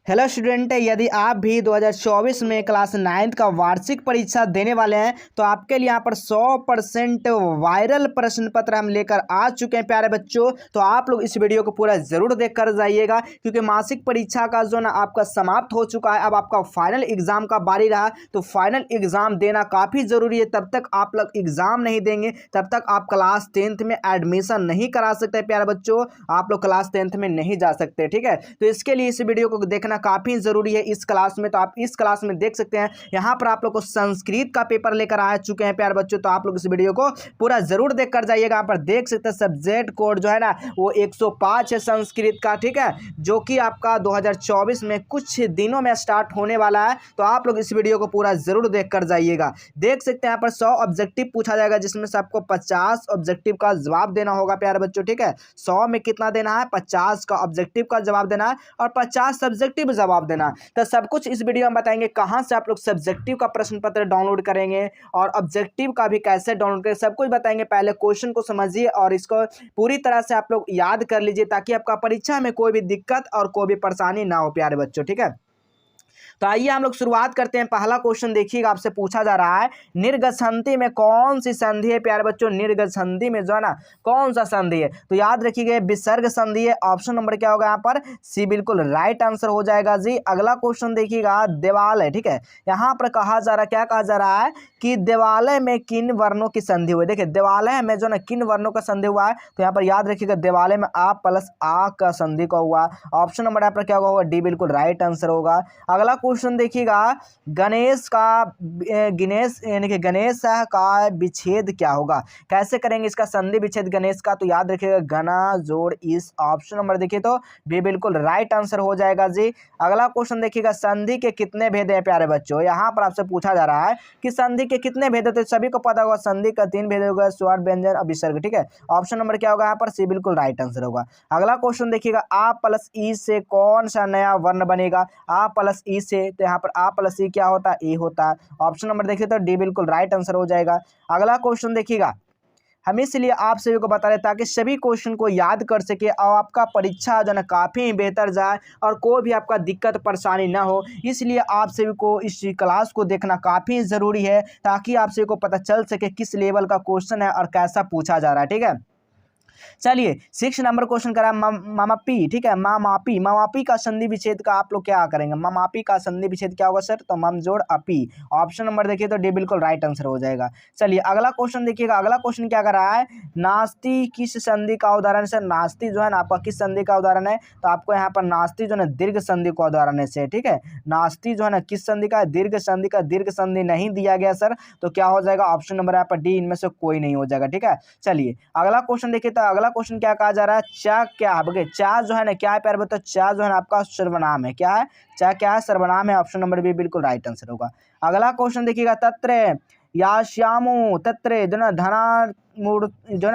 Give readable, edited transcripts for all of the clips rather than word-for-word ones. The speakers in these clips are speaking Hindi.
हेलो स्टूडेंट, यदि आप भी 2024 में क्लास 9th का वार्षिक परीक्षा देने वाले हैं तो आपके लिए यहाँ पर 100% वायरल प्रश्न पत्र हम लेकर आ चुके हैं प्यारे बच्चों। तो आप लोग इस वीडियो को पूरा जरूर देख कर जाइएगा, क्योंकि मासिक परीक्षा का जो ना आपका समाप्त हो चुका है। अब आपका फाइनल एग्जाम का बारी रहा, तो फाइनल एग्जाम देना काफ़ी ज़रूरी है। तब तक आप लोग एग्जाम नहीं देंगे तब तक आप क्लास 10th में एडमिशन नहीं करा सकते प्यारे बच्चों। आप लोग क्लास 10th में नहीं जा सकते, ठीक है। तो इसके लिए इस वीडियो को देखना काफी जरूरी है इस क्लास में। तो आप इस क्लास में देख सकते हैं यहाँ पर आप लोग को संस्कृत का पेपर लेकर आ चुके हैं प्यारे बच्चों। तो आप लोग इस वीडियो को पूरा जरूर देख कर जाइएगा। यहाँ पर देख सकते हैं सब्जेक्ट कोड जो है ना वो 105 है संस्कृत का, ठीक है, जो कि आपका 2024 में कुछ दिनों में स्टार्ट होने वाला है। तो आप लोग इस वीडियो को पूरा जरूर देख कर जाइएगा। देख सकते हैं यहाँ पर 100 ऑब्जेक्टिव पूछा जाएगा, जिसमें से आपको 50 ऑब्जेक्टिव का जवाब देना होगा प्यारे बच्चों, ठीक है। 100 में कितना देना है, 50 का ऑब्जेक्टिव का जवाब देना है और 50 सब्जेक्टिव जवाब देना। तो सब कुछ इस वीडियो में बताएंगे, कहां से आप लोग सब्जेक्टिव का प्रश्न पत्र डाउनलोड करेंगे और ऑब्जेक्टिव का भी कैसे डाउनलोड करेंगे, सब कुछ बताएंगे। पहले क्वेश्चन को समझिए और इसको पूरी तरह से आप लोग याद कर लीजिए, ताकि आपका परीक्षा में कोई भी दिक्कत और कोई भी परेशानी ना हो प्यारे बच्चों, ठीक है। तो आइए हम लोग शुरुआत करते हैं। पहला क्वेश्चन देखिएगा, आपसे पूछा जा रहा है निर्गत संधि में कौन सी संधि है प्यारे बच्चों। निर्गत संधि में जो है ना कौन सा संधि है, तो याद रखिएगा विसर्ग संधि है। ऑप्शन नंबर क्या होगा यहाँ पर, सी बिल्कुल राइट आंसर हो जाएगा जी। अगला क्वेश्चन देखिएगा, देवालय, ठीक है। यहाँ पर कहा जा रहा है, क्या कहा जा रहा है कि देवालय में किन वर्णों की संधि हुई। देखिए देवालय में जो ना किन वर्णों का संधि हुआ है, तो यहाँ पर याद रखिएगा देवालय में आ प्लस आ का संधि का हुआ। ऑप्शन नंबर यहाँ पर क्या होगा, डी बिल्कुल राइट आंसर होगा। अगला क्वेश्चन देखिएगा, गणेश यानी कि गणेश का विच्छेद क्या होगा, कैसे करेंगे इसका संधि विच्छेद गणेश का, तो याद रखिएगा गणा जोड़ इस। ऑप्शन नंबर देखिए तो बी बिल्कुल राइट आंसर हो जाएगा जी। अगला क्वेश्चन देखिएगा, संधि के कितने भेद हैं प्यारे बच्चों। यहाँ पर आपसे पूछा जा रहा है कि संधि के कितने भेद होते हैं, सभी को पता होगा संधि का 3 भेद होगा, स्वर व्यंजन और विसर्ग, ठीक है। ऑप्शन नंबर क्या होगा यहाँ पर, सी बिल्कुल राइट आंसर होगा। अगला क्वेश्चन देखिएगा, आ प्लस ई से कौन सा नया वर्ण बनेगा। आ प्लस ई से, तो यहाँ पर आ प्लस ई क्या होता है, ए होता है। ऑप्शन नंबर देखिए तो डी बिल्कुल राइट आंसर हो जाएगा। अगला क्वेश्चन देखिएगा, हम इसलिए आप सभी को बता रहे ताकि सभी क्वेश्चन को याद कर सके और आपका परीक्षा जो है काफ़ी बेहतर जाए और कोई भी आपका दिक्कत परेशानी ना हो। इसलिए आप सभी को इस क्लास को देखना काफ़ी ज़रूरी है, ताकि आप सभी को पता चल सके किस लेवल का क्वेश्चन है और कैसा पूछा जा रहा है, ठीक है। चलिए 6 नंबर क्वेश्चन करा मामापी, ठीक है। मामापी का संधि विच्छेद का आप लोग क्या करेंगे, मामापी का संधि विच्छेद क्या होगा सर, तो मम जोड़ अपी। ऑप्शन नंबर देखिए तो डी बिल्कुल राइट आंसर हो जाएगा। चलिए अगला क्वेश्चन देखिएगा, अगला क्वेश्चन क्या कर रहा है, नास्ति किस संधि का उदाहरण है। सर नास्ति जो है ना आपका किस संधि का उदाहरण है, तो आपको यहाँ पर नास्ति जो है दीर्घ संधि का उदाहरण है, ठीक है। नास्ति जो है ना किस संधि का, दीर्घ संधि का। दीर्घ संधि नहीं दिया गया सर, तो क्या हो जाएगा, ऑप्शन नंबर यहाँ पर डी, इनमें से कोई नहीं हो जाएगा, ठीक है। चलिए अगला क्वेश्चन देखिए, तो अगला क्वेश्चन क्या कहा जा रहा है, चा क्या है। चा जो है ना क्या है प्यारे बच्चों, चा जो है ना आपका सर्वनाम है। क्या है, चा क्या है, सर्वनाम है। ऑप्शन नंबर बी बिल्कुल राइट आंसर होगा। अगला क्वेश्चन देखिएगा, तत्र या श्यामो तत्र जो ना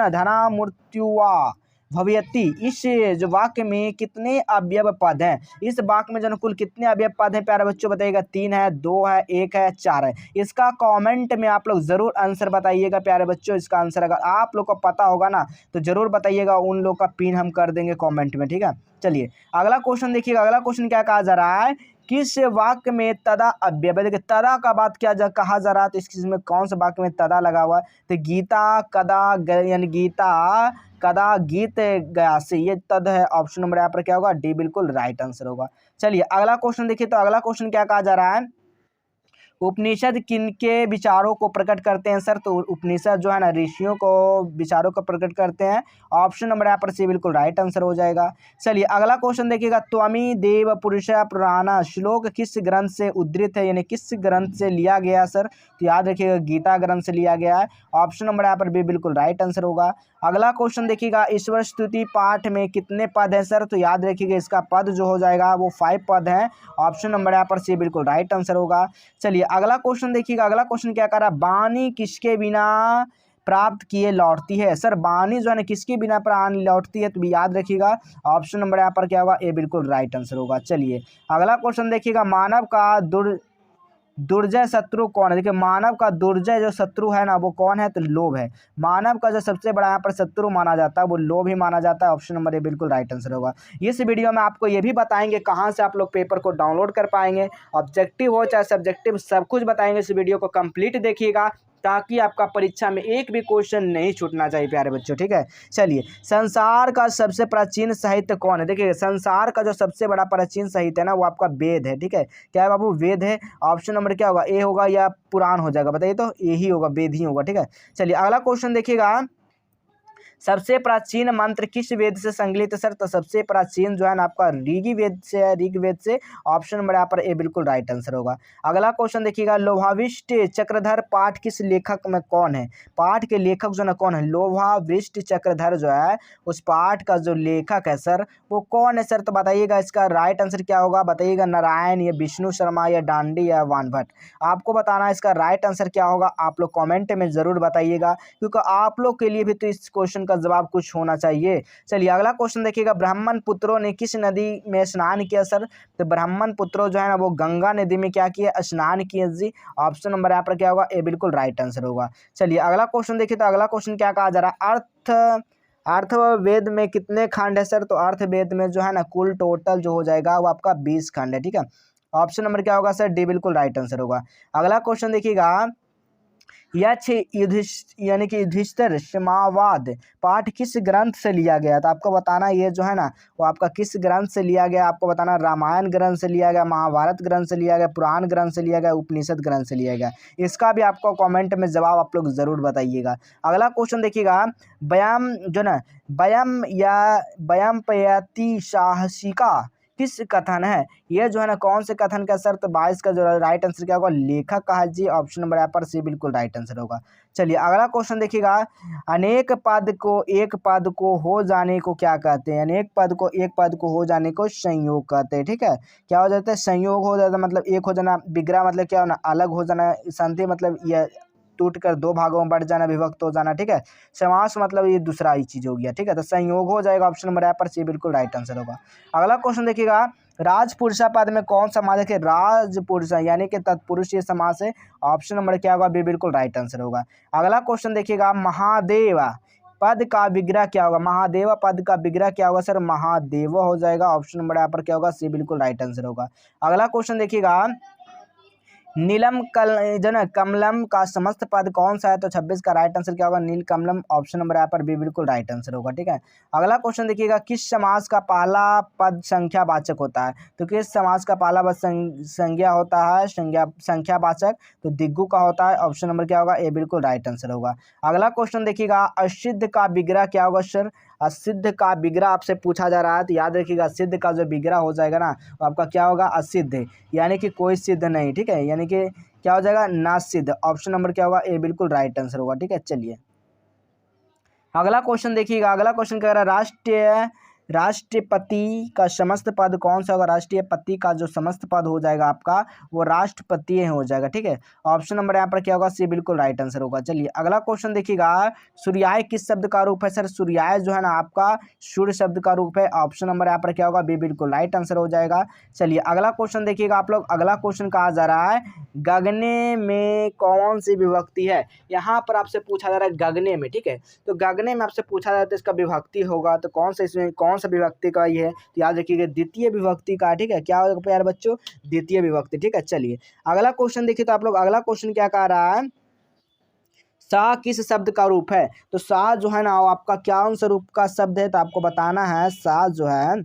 धना मूर्त्युवा भवयति, इस जो वाक्य में कितने अवयव पद हैं। इस वाक्य में जो कुल कितने अवयव पद हैं प्यारे बच्चों बताइएगा, 3 है, 2 है, 1 है, 4 है। इसका कमेंट में आप लोग जरूर आंसर बताइएगा प्यारे बच्चों। इसका आंसर अगर आप लोग को पता होगा ना तो जरूर बताइएगा, उन लोग का पिन हम कर देंगे कॉमेंट में, ठीक है। चलिए अगला क्वेश्चन देखिएगा, अगला क्वेश्चन क्या कहा जा रहा है, किस वाक्य में तदा अव्यय। देखिए तदा का बात क्या कहा जा रहा है, तो इस चीज में कौन से वाक्य में तदा लगा हुआ है, तो गीता कदा यानी गीता कदा गीत गया से, ये तद है। ऑप्शन नंबर यहाँ पर क्या होगा, डी बिल्कुल राइट आंसर होगा। चलिए अगला क्वेश्चन देखिए, तो अगला क्वेश्चन क्या कहा जा रहा है, उपनिषद किनके विचारों को प्रकट करते हैं सर, तो उपनिषद जो है ना ऋषियों को विचारों को प्रकट करते हैं। ऑप्शन नंबर यहाँ पर सी बिल्कुल राइट आंसर हो जाएगा। चलिए अगला क्वेश्चन देखिएगा, त्वमी देव पुरुष पुराना श्लोक किस ग्रंथ से उद्धृत है, यानी किस ग्रंथ से लिया गया सर, तो याद रखिएगा गीता ग्रंथ से लिया गया है। ऑप्शन नंबर यहाँ पर बी बिल्कुल राइट आंसर होगा। अगला क्वेश्चन देखिएगा, ईश्वर स्तुति पाठ में कितने पद हैं सर, तो याद रखिएगा इसका पद जो हो जाएगा वो 5 पद हैं। ऑप्शन नंबर यहाँ पर सी बिल्कुल राइट आंसर होगा। चलिए अगला क्वेश्चन देखिएगा, अगला क्वेश्चन क्या कर रहा है, वाणी किसके बिना प्राप्त किए लौटती है। सर वाणी जो है ना किसके बिना प्राण लौटती है, तो भी याद रखिएगा ऑप्शन नंबर यहाँ पर क्या होगा, ए बिल्कुल राइट आंसर होगा। चलिए अगला क्वेश्चन देखिएगा, मानव का दुर्जय शत्रु कौन है? देखिए मानव का दुर्जय जो शत्रु है ना वो कौन है? तो लोभ है। मानव का जो सबसे बड़ा यहाँ पर शत्रु माना जाता है वो लोभ ही माना जाता है। ऑप्शन नंबर ए बिल्कुल राइट आंसर होगा। इस वीडियो में आपको ये भी बताएंगे कहाँ से आप लोग पेपर को डाउनलोड कर पाएंगे, ऑब्जेक्टिव हो चाहे सब्जेक्टिव, सब कुछ बताएंगे। इस वीडियो को कंप्लीट देखिएगा ताकि आपका परीक्षा में एक भी क्वेश्चन नहीं छूटना चाहिए प्यारे बच्चों, ठीक है। चलिए, संसार का सबसे प्राचीन साहित्य कौन है? देखिए संसार का जो सबसे बड़ा प्राचीन साहित्य है ना वो आपका वेद है, ठीक है। क्या है बाबू? वेद है। ऑप्शन नंबर क्या होगा? ए होगा या पुराण हो जाएगा? बताइए तो। ए ही होगा, वेद ही होगा, ठीक है। चलिए अगला क्वेश्चन देखिएगा, सबसे प्राचीन मंत्र किस वेद से संकलित है सर? तो सबसे प्राचीन जो है ना आपका ऋग्वेद से है, ऋग्वेद से। ऑप्शन नंबर यहाँ पर ए बिल्कुल राइट आंसर होगा। अगला क्वेश्चन देखिएगा, लोभाविष्ट चक्रधर पाठ किस लेखक में कौन है? पाठ के लेखक जो है कौन है? लोभाविष्ट चक्रधर जो है उस पाठ का जो लेखक है सर वो कौन है सर? तो बताइएगा इसका राइट आंसर क्या होगा? बताइएगा, नारायण या विष्णु शर्मा या डांडी या वानभट्ट। आपको बताना है इसका राइट आंसर क्या होगा। आप लोग कॉमेंट में जरूर बताइएगा क्योंकि आप लोग के लिए भी तो इस क्वेश्चन का जवाब कुछ होना चाहिए। चलिए अगला क्वेश्चन देखिएगा, ब्राह्मण पुत्रों ने किस नदी में स्नान किया सर? तो ब्राह्मण पुत्रों जो है ना वो गंगा नदी में क्या किया? स्नान किया जी। ऑप्शन नंबर यहाँ पर क्या होगा? ए बिल्कुल राइट आंसर होगा। चलिए अगला क्वेश्चन देखिए, तो अगला क्वेश्चन क्या कहा जा रहा है? अर्थवेद में कितने खंड है सर? तो अर्थवेद में जो है ना कुल टोटल जो हो जाएगा वो आपका 20 खंड है, ठीक है। ऑप्शन नंबर क्या होगा सर? डी बिल्कुल राइट आंसर होगा। अगला क्वेश्चन देखिएगा, यक्ष यानी कि युधिष्ठिर समावाद पाठ किस ग्रंथ से लिया गया? तो आपको बताना ये जो है ना वो आपका किस ग्रंथ से लिया गया? आपको बताना रामायण ग्रंथ से लिया गया, महाभारत ग्रंथ से लिया गया, पुराण ग्रंथ से लिया गया, उपनिषद ग्रंथ से लिया गया। इसका भी आपको कमेंट में जवाब आप लोग जरूर बताइएगा। अगला क्वेश्चन देखिएगा, व्यायाम जो ना व्यायामपयति साहसिका किस कथन है? ये जो है ना कौन से कथन का सर? तो 22 का जो राइट आंसर क्या होगा? लेखक का है जी। ऑप्शन नंबर यहाँ पर सी बिल्कुल राइट आंसर होगा। चलिए अगला क्वेश्चन देखिएगा, अनेक पद को एक पद को हो जाने को क्या कहते हैं? अनेक पद को एक पद को हो जाने को संयोग कहते हैं, ठीक है। क्या हो जाता है? संयोग हो जाता है, मतलब एक हो जाना। विग्रह मतलब क्या होना? अलग हो जाना। संधि मतलब यह टूट कर दो भागों में बढ़ जाना, विभक्त हो जाना, ठीक है। समास मतलब ये दूसरा ही चीज हो गया, ठीक है। तो संयोग हो जाएगा। ऑप्शन नंबर यहाँ पर सी बिल्कुल राइट आंसर होगा। अगला क्वेश्चन देखिएगा, राजपुरुषा पद में कौन समास है? राजपुरुषा यानी कि तत्पुरुष ये समास है। ऑप्शन नंबर क्या होगा? बी बिल्कुल राइट आंसर होगा। अगला क्वेश्चन देखिएगा, महादेवा पद का विग्रह क्या होगा? महादेवा पद का विग्रह क्या होगा सर? महादेव हो जाएगा। ऑप्शन नंबर यहाँ पर क्या होगा? सी बिल्कुल राइट आंसर होगा। अगला क्वेश्चन देखिएगा, नीलम जन कमलम का समस्त पद कौन सा है? तो 26 का राइट आंसर क्या होगा? नील कमलम। ऑप्शन नंबर यहाँ पर बी बिल्कुल राइट आंसर होगा, ठीक है। अगला क्वेश्चन देखिएगा, किस समास का पहला पद संख्यावाचक होता है? तो किस समास का पहला पद संज्ञा होता है? संख्यावाचक। तो दिग्गु का होता है। ऑप्शन नंबर क्या होगा? ए बिल्कुल राइट आंसर होगा। अगला क्वेश्चन देखिएगा, असिद्ध का विग्रह क्या होगा सर? असिद्ध का विग्रह आपसे पूछा जा रहा है तो याद रखिएगा, सिद्ध का जो विग्रह हो जाएगा ना वो आपका क्या होगा? असिद्ध, यानी कि कोई सिद्ध नहीं, ठीक है। यानी कि क्या हो जाएगा? ना सिद्ध। ऑप्शन नंबर क्या होगा? ए बिल्कुल राइट आंसर होगा, ठीक है। चलिए अगला क्वेश्चन देखिएगा, अगला क्वेश्चन कह रहा है, राष्ट्रपति का समस्त पद कौन सा होगा? राष्ट्रपति का जो समस्त पद हो जाएगा आपका वो राष्ट्रपति हो जाएगा, ठीक है। ऑप्शन नंबर यहाँ पर क्या होगा? सी बिल्कुल राइट आंसर होगा। चलिए अगला क्वेश्चन देखिएगा, सूर्याय किस शब्द का रूप है सर? सूर्याय जो है ना आपका सूर्य शब्द का रूप है। ऑप्शन नंबर यहाँ पर क्या होगा? बी बिल्कुल राइट आंसर हो जाएगा। चलिए अगला क्वेश्चन देखिएगा आप लोग, अगला क्वेश्चन कहा जा रहा है, गगने में कौन सी विभक्ति है? यहाँ पर आपसे पूछा जा रहा है गगने में, ठीक है। तो गगने में आपसे पूछा जाता है तो इसका विभक्ति होगा तो कौन सा, इसमें कौन सा विभक्ति का ये है? तो याद रखिएगा द्वितीय विभक्ति का, ठीक है। क्या होगा प्यारे बच्चों? द्वितीय विभक्ति, ठीक है। चलिए अगला क्वेश्चन देखिए, तो आप लोग अगला क्वेश्चन क्या कह रहा है, सा किस शब्द का रूप है? तो सा जो है ना आपका क्या रूप का शब्द है? तो आपको बताना है सा जो है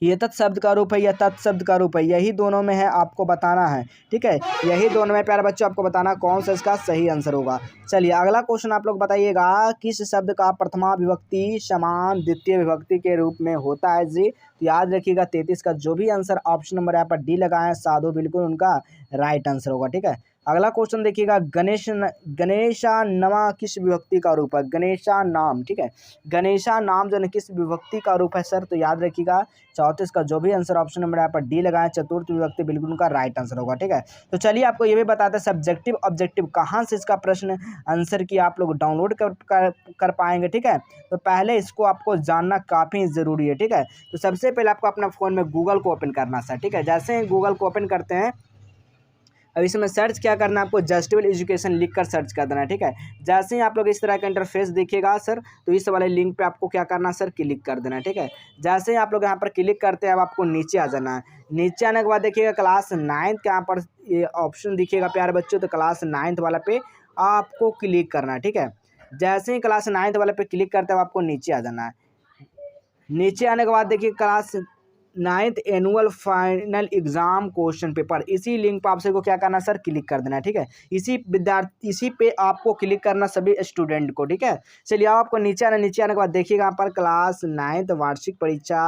ये तत्शब्द का रूप है या तत्शब्द का रूप है, यही दोनों में है, आपको बताना है, ठीक है। यही दोनों में प्यारे बच्चों आपको बताना कौन सा इसका सही आंसर होगा। चलिए अगला क्वेश्चन आप लोग बताइएगा, किस शब्द का प्रथमा विभक्ति समान द्वितीय विभक्ति के रूप में होता है जी? तो याद रखिएगा 33 का जो भी आंसर ऑप्शन नंबर यहाँ पर डी लगाए साधु बिल्कुल उनका राइट आंसर होगा, ठीक है। अगला क्वेश्चन देखिएगा, गणेशा नमा किस विभक्ति का रूप है? गणेशा नाम, ठीक है। गणेशा नाम जो है किस विभक्ति का रूप है सर? तो याद रखिएगा 34 का जो भी आंसर ऑप्शन नंबर यहाँ पर डी लगाएं चतुर्थ विभक्ति बिल्कुल उनका राइट आंसर होगा, ठीक है। तो चलिए आपको ये भी बताते हैं सब्जेक्टिव ऑब्जेक्टिव कहाँ से इसका प्रश्न आंसर की आप लोग डाउनलोड कर पाएंगे, ठीक है। तो पहले इसको आपको जानना काफ़ी ज़रूरी है, ठीक है। तो सबसे पहले आपको अपना फ़ोन में गूगल को ओपन करना सर, ठीक है। जैसे ही गूगल को ओपन करते हैं अब इसमें सर्च क्या करना है आपको, जस्टेबल एजुकेशन लिख कर सर्च कर देना है। ठीक है, जैसे ही आप लोग इस तरह का इंटरफेस दिखेगा सर, तो इस वाले लिंक पे आपको क्या करना है सर, क्लिक कर देना है। ठीक है, जैसे ही आप लोग यहाँ पर क्लिक करते हैं, अब आपको नीचे आ जाना है। नीचे आने के बाद देखिएगा क्लास 9th का यहाँ पर ये ऑप्शन दिखेगा प्यारे बच्चों, तो क्लास 9th वाला पे आपको क्लिक करना है। ठीक है, जैसे ही क्लास 9th वाले पे क्लिक करते हैं, आपको नीचे आ जाना है। नीचे आने के बाद देखिए class 9th annual final exam question paper, इसी लिंक पर आपसे को क्या करना है सर, क्लिक कर देना है। ठीक है, इसी पे आपको क्लिक करना सभी स्टूडेंट को। ठीक है, चलिए अब आपको नीचे आना, नीचे आने के बाद देखिएगा यहाँ पर क्लास 9th वार्षिक परीक्षा,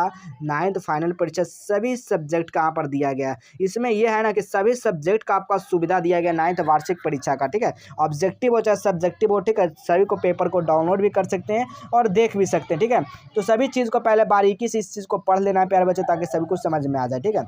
9th फाइनल परीक्षा, सभी सब्जेक्ट का यहाँ पर दिया गया है। इसमें यह है ना कि सभी सब्जेक्ट का आपका सुविधा दिया गया 9th वार्षिक परीक्षा का। ठीक है, ऑब्जेक्टिव हो चाहे सब्जेक्टिव हो, ठीक है, सभी को पेपर को डाउनलोड भी कर सकते हैं और देख भी सकते हैं। ठीक है, तो सभी चीज़ को पहले बारीकी से इस चीज़ को पढ़ लेना है प्यारे बच्चों, ताकि सभी कुछ समझ में आ जाए। ठीक है,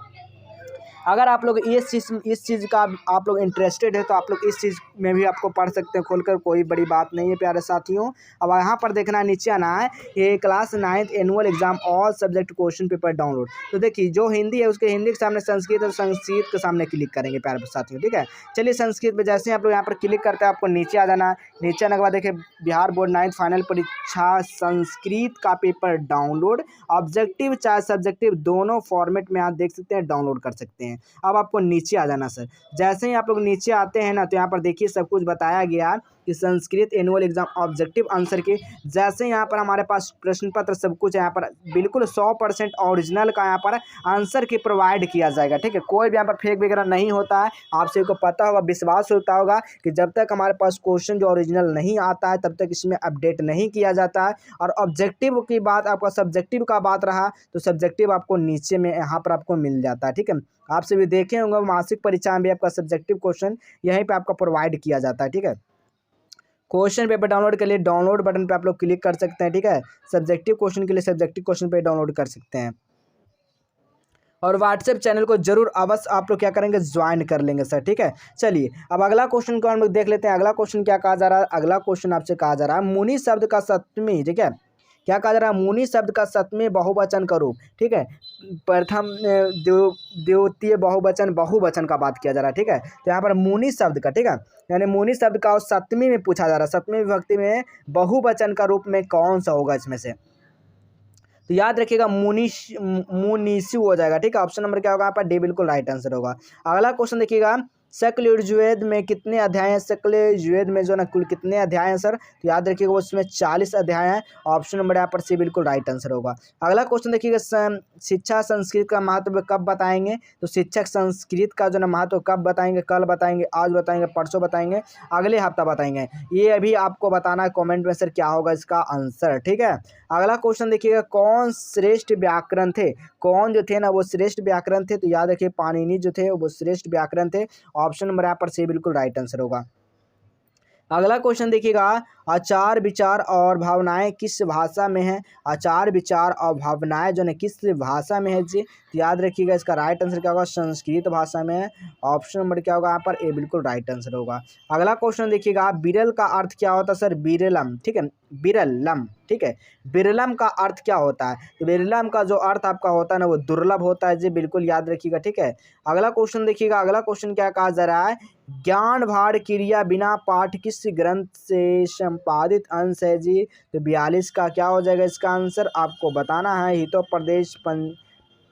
अगर आप लोग इस चीज़ का आप लोग इंटरेस्टेड है, तो आप लोग इस चीज़ में भी आपको पढ़ सकते हैं खोलकर, कोई बड़ी बात नहीं है प्यारे साथियों। अब यहाँ पर देखना है, नीचे आना है, ये class 9th annual exam all subject question paper download. तो देखिए जो हिंदी है उसके हिंदी के सामने संस्कृत और संस्कृत के सामने क्लिक करेंगे प्यारे साथियों। ठीक है, चलिए संस्कृत में जैसे ही आप लोग यहाँ पर क्लिक करते हैं, आपको नीचे आ जाना है। नीचे आने के बाद देखिए बिहार बोर्ड 9th फाइनल परीक्षा संस्कृत का पेपर डाउनलोड, ऑब्जेक्टिव चाहे सब्जेक्टिव दोनों फॉर्मेट में आप देख सकते हैं, डाउनलोड कर सकते हैं। अब आपको नीचे आ जाना सर। जैसे ही आप लोग नीचे आते हैं ना, तो यहाँ पर देखिए सब कुछ बताया गया कि Sanskrit annual exam objective answer के, जैसे यहाँ पर हमारे पास प्रश्न पत्र सब कुछ यहाँ पर बिल्कुल 100% ओरिजिनल का यहाँ पर आंसर की प्रोवाइड किया जाएगा। ठीक है, कोई भी यहाँ पर फेक वगैरह नहीं होता है। आप सभी को पता होगा, विश्वास होता होगा कि जब तक हमारे पास क्वेश्चन जो ओरिजिनल नहीं आता है, तब तक इसमें अपडेट नहीं किया जाता है। और ऑब्जेक्टिव की बात, आपका सब्जेक्टिव का बात रहा, तो सब्जेक्टिव आपको नीचे में यहाँ पर आपको मिल जाता है। ठीक है, आप सभी देखे होंगे मासिक परीक्षा में भी आपका सब्जेक्टिव क्वेश्चन यहीं पे आपका प्रोवाइड किया जाता है। ठीक है, क्वेश्चन पेपर डाउनलोड के लिए डाउनलोड बटन पे आप लोग क्लिक कर सकते हैं। ठीक है, सब्जेक्टिव क्वेश्चन के लिए सब्जेक्टिव क्वेश्चन पे डाउनलोड कर सकते हैं। और व्हाट्सएप चैनल को जरूर अवश्य आप लोग क्या करेंगे, ज्वाइन कर लेंगे सर। ठीक है, चलिए अब अगला क्वेश्चन को हम लोग देख लेते हैं। अगला क्वेश्चन क्या कहा जा रहा है, अगला क्वेश्चन आपसे कहा जा रहा है मुनि शब्द का सप्तमी, ठीक है, क्या कहा जा रहा है, मुनि शब्द का सप्तमी बहुवचन का रूप। ठीक है, प्रथम द्वितीय बहुवचन का बात किया जा रहा है। ठीक है, तो यहाँ पर मुनि शब्द का, ठीक है, यानी मुनि शब्द का सप्तमी में पूछा जा रहा है, सप्तमी विभक्ति में बहुवचन का रूप में कौन सा होगा इसमें से। तो याद रखिएगा मुनीषु हो जाएगा। ठीक है, ऑप्शन नंबर क्या होगा यहाँ पर, डी बिल्कुल राइट आंसर होगा। अगला क्वेश्चन देखिएगा, शकल यजुर्वेद में कितने अध्याय हैं, शकल यजुर्वेद में जो ना कुल कितने अध्याय हैं सर, तो याद रखिएगा उसमें 40 अध्याय हैं। ऑप्शन नंबर यहाँ पर सी बिल्कुल राइट आंसर होगा। अगला क्वेश्चन देखिएगा, शिक्षा संस्कृत का महत्व कब बताएंगे, तो शिक्षक संस्कृत का जो ना महत्व कब बताएंगे, कल बताएंगे, आज बताएंगे, परसों बताएंगे, अगले हफ्ता बताएंगे। ये अभी आपको बताना है कॉमेंट में सर क्या होगा इसका आंसर। ठीक है, अगला क्वेश्चन देखिएगा, कौन श्रेष्ठ व्याकरण थे, कौन जो थे ना वो श्रेष्ठ व्याकरण थे, तो याद रखिए पाणिनि जो थे वो श्रेष्ठ व्याकरण थे। ऑप्शन नंबर यहाँ पर सी बिल्कुल राइट आंसर होगा। अगला क्वेश्चन देखिएगा, आचार विचार और भावनाएं किस भाषा में है, आचार विचार और भावनाएं जो है किस भाषा में है जी, तो याद रखिएगा इसका राइट आंसर क्या होगा, संस्कृत भाषा में है। ऑप्शन नंबर क्या होगा यहाँ पर, ए बिल्कुल राइट आंसर होगा। अगला क्वेश्चन देखिएगा, बिरल का अर्थ क्या होता है सर, बिरलम, ठीक है, बिरलम, ठीक है, बिरलम का अर्थ क्या होता है, तो बिरलम का जो अर्थ आपका होता है ना वो दुर्लभ होता है जी, बिल्कुल याद रखिएगा। ठीक है, अगला क्वेश्चन देखिएगा, अगला क्वेश्चन क्या कहा जा रहा है, ज्ञान भार क्रिया बिना पाठ किस ग्रंथ से संपादित अंश है जी, तो 42 का क्या हो जाएगा इसका आंसर, आपको बताना है, हितोपदेश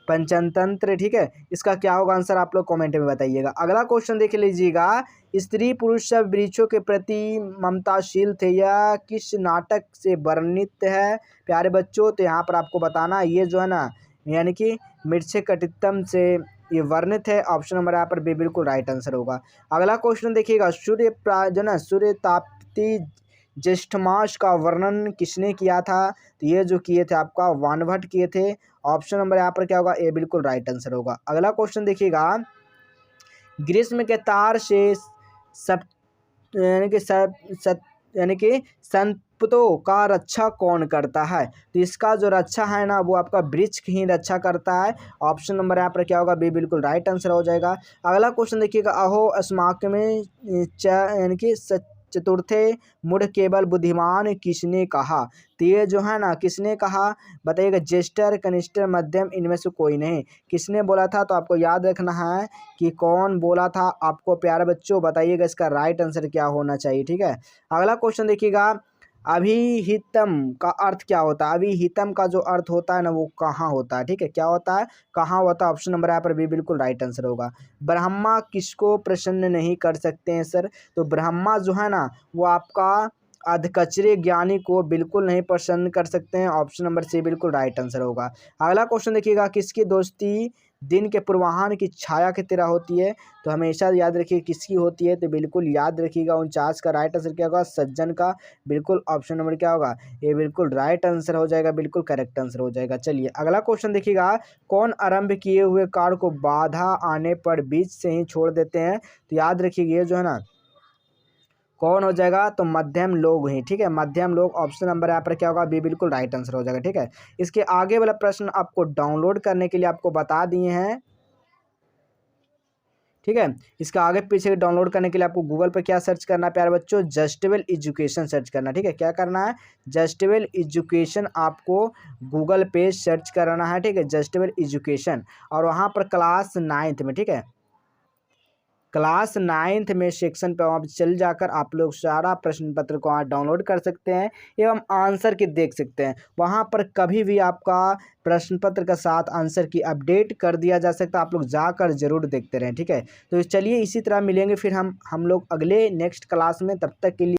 पंचतंत्र। ठीक है, इसका क्या होगा आंसर, आप लोग कमेंट में बताइएगा। अगला क्वेश्चन देख लीजिएगा, स्त्री पुरुष सब वृक्षों के प्रति ममताशील थे, यह किस नाटक से वर्णित है प्यारे बच्चों, तो यहाँ पर आपको बताना ये जो है ना यानी कि मृच्छकटितम से ये वर्णित है। ऑप्शन नंबर यहाँ पर बी बिल्कुल राइट आंसर होगा। अगला क्वेश्चन देखिएगा, सूर्य जो ना सूर्य ताप्ती ज्येष्ठ मास का वर्णन किसने किया था, तो ये जो किए थे आपका वानभट्ट किए थे। ऑप्शन नंबर यहाँ पर क्या होगा, ए बिल्कुल राइट आंसर होगा। अगला क्वेश्चन देखिएगा, ग्रीष्म के तार से सब यानी कि संपत्तों का रक्षा कौन करता है, तो इसका जो रक्षा है ना वो आपका वृक्ष ही रक्षा करता है। ऑप्शन नंबर यहाँ पर क्या होगा, बी बिल्कुल राइट आंसर हो जाएगा। अगला क्वेश्चन देखिएगा, अहो अस्माक में यानी कि चतुर्थे मुड़ केवल बुद्धिमान किसने कहा। तो ये जो है ना किसने कहा बताइएगा, जेस्टर, कनिस्टर, मध्यम, इनमें से कोई नहीं। किसने बोला था, तो आपको याद रखना है कि कौन बोला था आपको प्यारे बच्चों, बताइएगा इसका राइट आंसर क्या होना चाहिए। ठीक है, अगला क्वेश्चन देखिएगा, अभिहितम का अर्थ क्या होता है। अभिहितम का जो अर्थ होता है ना वो कहाँ होता है। ठीक है, क्या होता है, कहाँ होता है। ऑप्शन नंबर यहाँ पर भी बिल्कुल राइट आंसर होगा। ब्रह्मा किसको प्रसन्न नहीं कर सकते हैं सर, तो ब्रह्मा जो है ना वो आपका अधकचरे ज्ञानी को बिल्कुल नहीं पसंद कर सकते हैं। ऑप्शन नंबर सी बिल्कुल राइट आंसर होगा। अगला क्वेश्चन देखिएगा, किसकी दोस्ती दिन के पूर्वाह्न की छाया की तरह होती है, तो हमेशा याद रखिए किसकी होती है, तो बिल्कुल याद रखिएगा 49 का राइट आंसर क्या होगा, सज्जन का। बिल्कुल ऑप्शन नंबर क्या होगा, ये बिल्कुल राइट आंसर हो जाएगा, बिल्कुल करेक्ट आंसर हो जाएगा। चलिए अगला क्वेश्चन देखिएगा, कौन आरंभ किए हुए कार्य को बाधा आने पर बीच से ही छोड़ देते हैं, तो याद रखिए ये जो है ना कौन हो जाएगा, तो मध्यम लोग ही। ठीक है, मध्यम लोग। ऑप्शन नंबर यहाँ पर क्या होगा, बी बिल्कुल राइट आंसर हो जाएगा। ठीक है, इसके आगे वाला प्रश्न आपको डाउनलोड करने के लिए आपको बता दिए हैं। ठीक है, इसका आगे पीछे डाउनलोड करने के लिए आपको गूगल पर क्या सर्च करना है प्यारे बच्चों, जस्टेबल एजुकेशन सर्च करना है। ठीक है, क्या करना है, जस्टेबल एजुकेशन आपको गूगल पे सर्च कराना है। ठीक है, जस्टेबल एजुकेशन, और वहाँ पर क्लास 9th में, ठीक है, क्लास 9th में सेक्शन पे वहाँ पर चल जाकर आप लोग सारा प्रश्न पत्र को वहाँ डाउनलोड कर सकते हैं एवं आंसर की देख सकते हैं। वहाँ पर कभी भी आपका प्रश्न पत्र का साथ आंसर की अपडेट कर दिया जा सकता है, आप लोग जाकर जरूर देखते रहें। ठीक है, तो चलिए इसी तरह मिलेंगे फिर हम लोग अगले नेक्स्ट क्लास में, तब तक के लिए